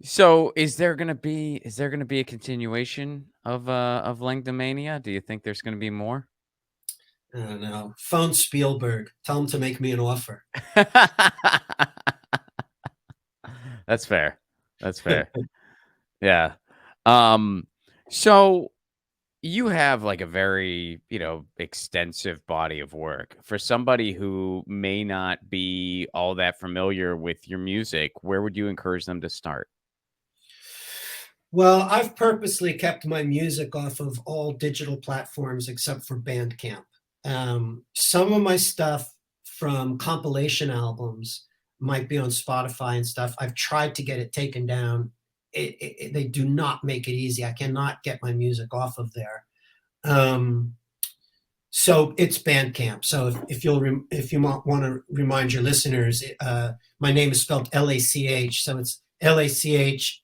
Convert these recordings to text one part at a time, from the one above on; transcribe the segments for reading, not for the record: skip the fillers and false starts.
So, is there gonna be a continuation of Langdomania? Do you think there's gonna be more? I don't know. Phone Spielberg. Tell him to make me an offer. That's fair. That's fair. Yeah. Um, so you have like a very, extensive body of work. For somebody who may not be all that familiar with your music, where would you encourage them to start? Well, I've purposely kept my music off of all digital platforms except for Bandcamp. Some of my stuff from compilation albums might be on Spotify and stuff. I've tried to get it taken down. They do not make it easy. I cannot get my music off of there. Um, so it's Bandcamp. So if you want to remind your listeners, my name is spelled Lach. So it's Lach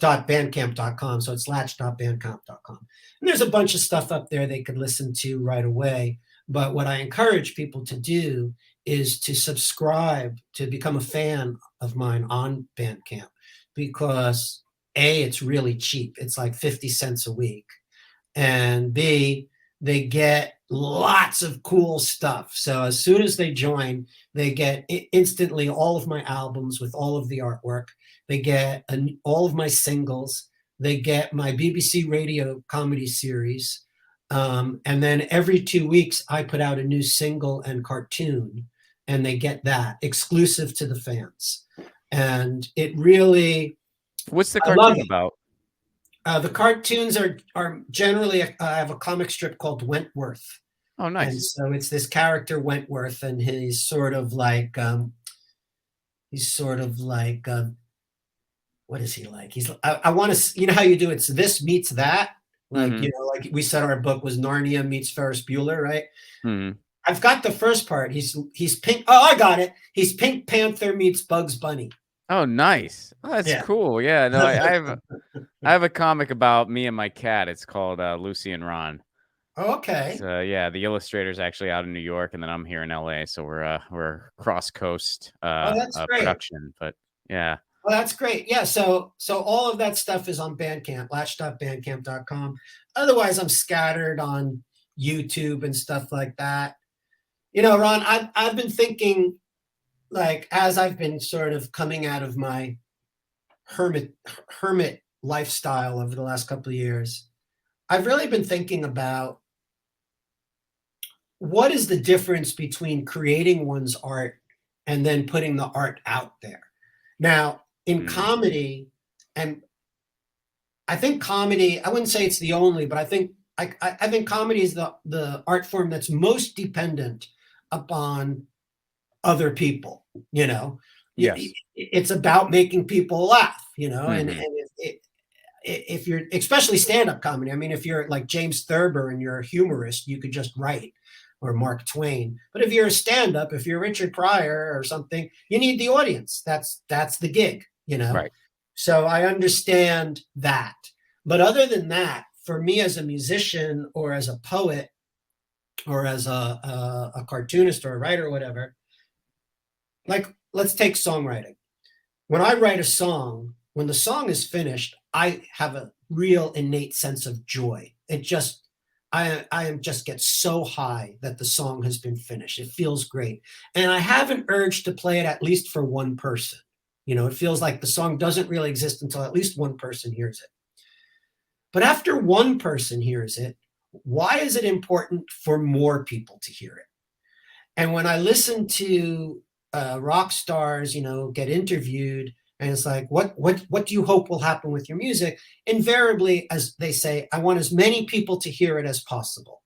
bandcamp.com. So it's latch.bandcamp.com. And there's a bunch of stuff up there they could listen to right away. But what I encourage people to do is to subscribe to become a fan of mine on Bandcamp because A, it's really cheap. It's like 50 cents a week. And B, they get lots of cool stuff. So as soon as they join, they get instantly all of my albums with all of the artwork. They get all of my singles. They get my BBC radio comedy series. And then every 2 weeks, I put out a new single and cartoon, and they get that exclusive to the fans. And it really, What's the I love cartoon it. about? The cartoons are generally, I have a comic strip called Wentworth. Oh, And nice. so it's this character Wentworth, and he's sort of like, what is he like? I want to, you know how you do it's this meets that, like Mhm. like we said, our book was Narnia meets Ferris Bueller, right? Mhm. I've got the first part. He's pink. Oh, I got it. He's Pink Panther meets Bugs Bunny. Oh, nice. Oh, that's Yeah. cool. Yeah, no, I have a comic about me and my cat. It's called, Lucy and Ron. It's, Okay. yeah, the illustrator's actually out in New York, and then I'm here in LA, so we're cross coast, Oh, that's great. production, but yeah. Oh, that's great. Yeah. So all of that stuff is on Bandcamp, latch.bandcamp.com. Otherwise, I'm scattered on YouTube and stuff like that. Ron, I've been thinking, like, as I've been sort of coming out of my hermit hermit lifestyle over the last couple of years, I've really been thinking about what is the difference between creating one's art and then putting the art out there. Now, in Mm, comedy, and I think comedy, I wouldn't say it's the only, but I think comedy is the art form that's most dependent upon other people. You know, yes. it's about making people laugh. And Mhm. if you're, especially stand-up comedy, I mean, if you're like James Thurber and you're a humorist, you could just write, or Mark Twain. But if you're a stand-up, if you're Richard Pryor or something, you need the audience. That's the gig. Right. So I understand that. But other than that, for me as a musician or as a poet or as a cartoonist or a writer or whatever, like, let's take songwriting. When I write a song, when the song is finished, I have a real innate sense of joy. I just get so high that the song has been finished. It feels great. And I have an urge to play it at least for one person. It feels like the song doesn't really exist until at least one person hears it. But after one person hears it, why is it important for more people to hear it? And when I listen to rock stars, get interviewed, and it's like, what do you hope will happen with your music? Invariably, as they say, I want as many people to hear it as possible.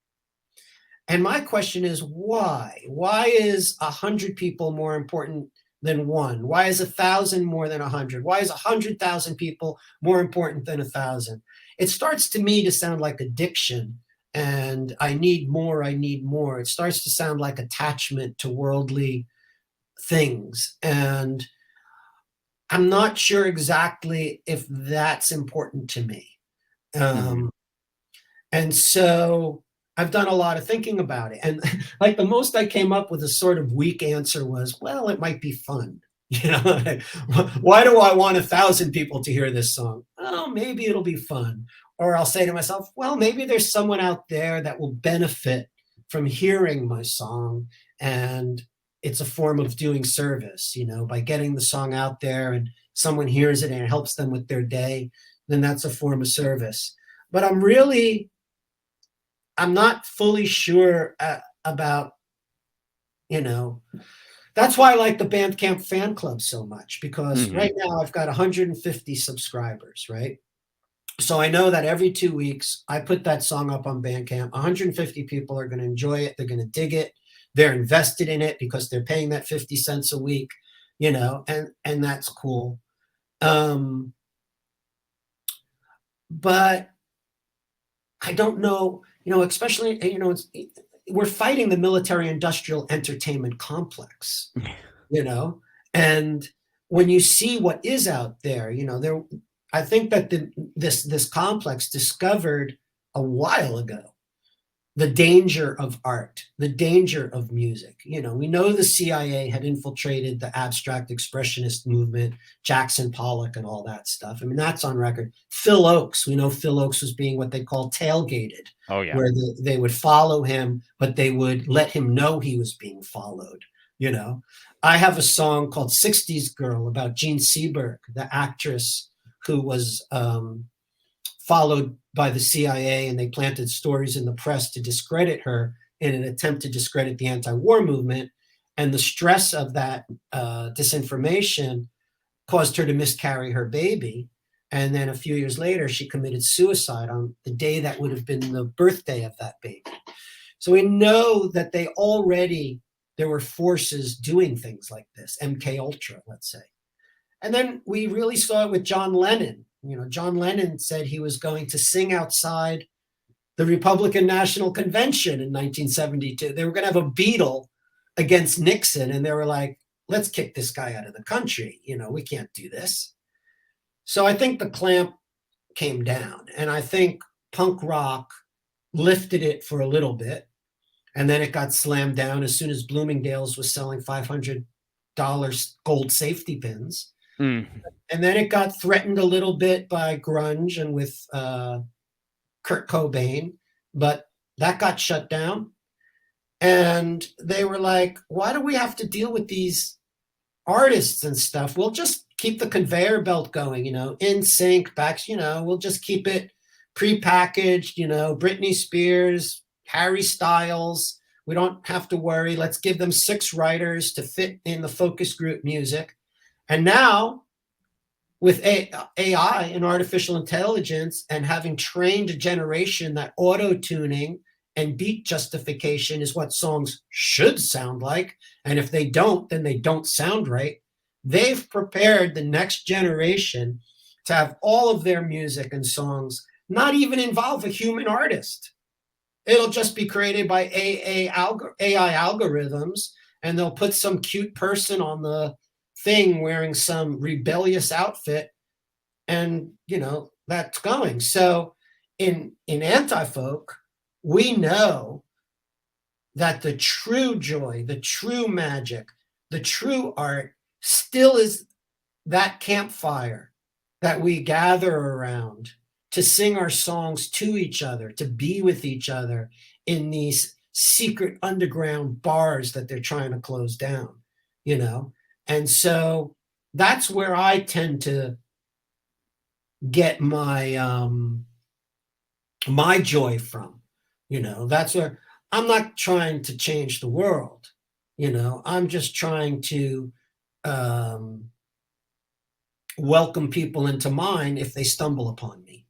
And my question is, why? Why is 100 people more important than one? Why is 1,000 more than 100? Why is 100,000 people more important than 1,000? It starts to me to sound like addiction, and I need more. I need more. It starts to sound like attachment to worldly things, and I'm not sure exactly if that's important to me. Mhm. Um, and so I've done a lot of thinking about it. And like the most I came up with a sort of weak answer was, well, it might be fun. You know, like, why do I want 1,000 people to hear this song? Oh, maybe it'll be fun. Or I'll say to myself, well, maybe there's someone out there that will benefit from hearing my song. And it's a form of doing service, you know, by getting the song out there and someone hears it and it helps them with their day, then that's a form of service. But I'm not fully sure about, you know, that's why I like the Bandcamp fan club so much, because Mhm. right now I've got 150 subscribers, right? So I know that every 2 weeks I put that song up on Bandcamp. 150 people are going to enjoy it. They're going to dig it. They're invested in it because they're paying that 50 cents a week, you know, and that's cool. Um, but I don't know, you know, especially, you know, we're fighting the military industrial entertainment complex, you know, and when you see what is out there, you know, I think that this complex discovered a while ago the danger of art, the danger of music. You know, we know the CIA had infiltrated the abstract expressionist movement, Jackson Pollock and all that stuff. I mean, that's on record. Phil Oakes, we know Phil Oakes was being what they call tailgated, Oh, yeah. where they would follow him, but they would let him know he was being followed, you know. I have a song called 60s Girl about Jean Seberg, the actress who was followed by the CIA, and they planted stories in the press to discredit her in an attempt to discredit the anti-war movement. And the stress of that disinformation caused her to miscarry her baby. And then a few years later, she committed suicide on the day that would have been the birthday of that baby. So we know that there were forces doing things like this, MK Ultra, let's say. And then we really saw it with John Lennon. You know, John Lennon said he was going to sing outside the Republican National Convention in 1972. They were going to have a Beatle against Nixon, and they were like, let's kick this guy out of the country. You know, we can't do this. So I think the clamp came down, and I think punk rock lifted it for a little bit, and then it got slammed down as soon as Bloomingdale's was selling $500 gold safety pins. Mm. And then it got threatened a little bit by grunge and with Kurt Cobain, but that got shut down. And they were like, why do we have to deal with these artists and stuff? We'll just keep the conveyor belt going, you know, in sync, backs, you know, we'll just keep it prepackaged, you know, Britney Spears, Harry Styles. We don't have to worry. Let's give them 6 writers to fit in the focus group music. And now with AI and artificial intelligence and having trained a generation that auto tuning and beat justification is what songs should sound like. And if they don't, then they don't sound right. They've prepared the next generation to have all of their music and songs not even involve a human artist. It'll just be created by AI algorithms, and they'll put some cute person on the thing wearing some rebellious outfit, and you know that's going. So in anti-folk, we know that the true joy, the true magic, the true art still is that campfire that we gather around to sing our songs to each other, to be with each other in these secret underground bars that they're trying to close down, you know? And so that's where I tend to get my joy from. You know, that's where I'm not trying to change the world. You know, I'm just trying to um, welcome people into mine if they stumble upon me.